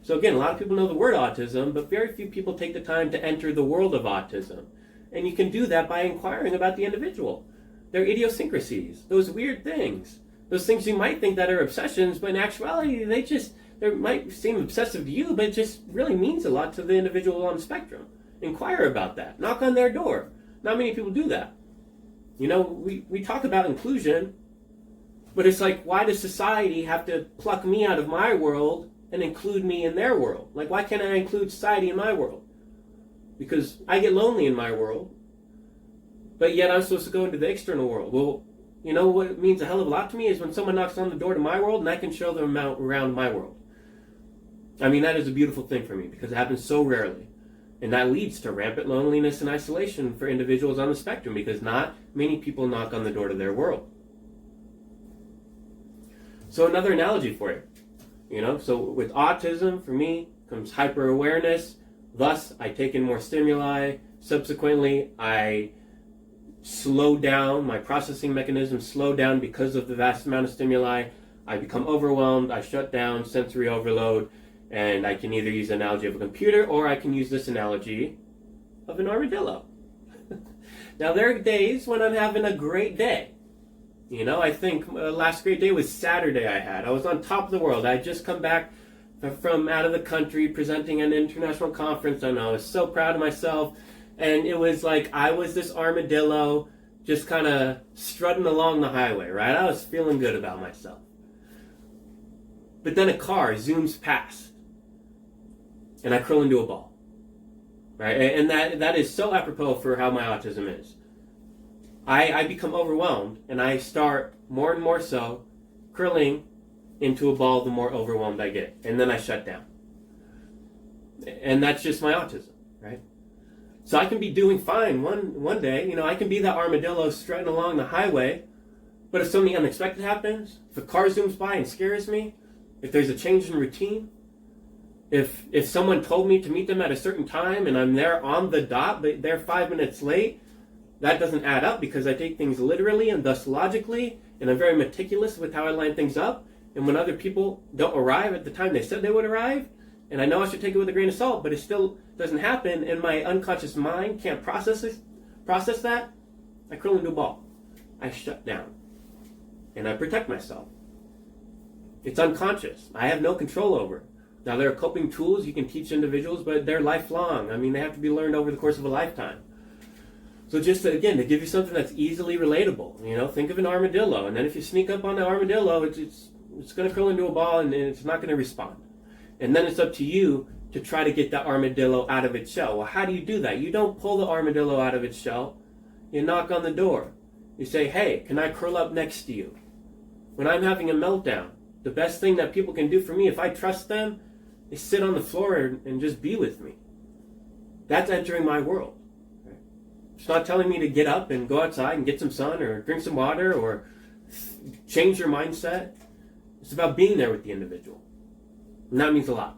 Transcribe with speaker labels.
Speaker 1: So again, a lot of people know the word autism, but very few people take the time to enter the world of autism. And you can do that by inquiring about the individual, their idiosyncrasies, those weird things, those things you might think that are obsessions, but in actuality, they might seem obsessive to you, but it just really means a lot to the individual on the spectrum. Inquire about that. Knock on their door. Not many people do that. You know, we talk about inclusion, but it's like, why does society have to pluck me out of my world and include me in their world? Like, why can't I include society in my world? Because I get lonely in my world, but yet I'm supposed to go into the external world. Well, you know what it means a hell of a lot to me is when someone knocks on the door to my world and I can show them out around my world. I mean, that is a beautiful thing for me because it happens so rarely. And that leads to rampant loneliness and isolation for individuals on the spectrum because not many people knock on the door to their world. So another analogy for you. You know, so with autism, for me, comes hyper-awareness. Thus, I take in more stimuli. Subsequently, I slow down. My processing mechanisms slow down because of the vast amount of stimuli. I become overwhelmed. I shut down, sensory overload. And I can either use the analogy of a computer or I can use this analogy of an armadillo. Now, there are days when I'm having a great day. You know, I think last great day was Saturday I had. I was on top of the world. I had just come back from out of the country presenting an international conference, and I was so proud of myself. And it was like I was this armadillo just kind of strutting along the highway, right? I was feeling good about myself. But then a car zooms past, and I curl into a ball, right? And that is so apropos for how my autism is. I become overwhelmed, and I start more and more so curling into a ball the more overwhelmed I get. And then I shut down. And that's just my autism, right? So I can be doing fine one day. You know, I can be that armadillo strutting along the highway, but if something unexpected happens, if a car zooms by and scares me, if there's a change in routine, if someone told me to meet them at a certain time and I'm there on the dot, but they're 5 minutes late, that doesn't add up because I take things literally and thus logically, and I'm very meticulous with how I line things up. And when other people don't arrive at the time they said they would arrive, and I know I should take it with a grain of salt, but it still doesn't happen, and my unconscious mind can't process that, I curl into a ball. I shut down. And I protect myself. It's unconscious. I have no control over it. Now, there are coping tools you can teach individuals, but they're lifelong. I mean, they have to be learned over the course of a lifetime. So just, again, to give you something that's easily relatable, you know, think of an armadillo. And then if you sneak up on the armadillo, it's going to curl into a ball and it's not going to respond. And then it's up to you to try to get that armadillo out of its shell. Well, how do you do that? You don't pull the armadillo out of its shell. You knock on the door. You say, hey, can I curl up next to you? When I'm having a meltdown, the best thing that people can do for me, if I trust them, is sit on the floor and just be with me. That's entering my world. Right? It's not telling me to get up and go outside and get some sun or drink some water or change your mindset. It's about being there with the individual. And that means a lot.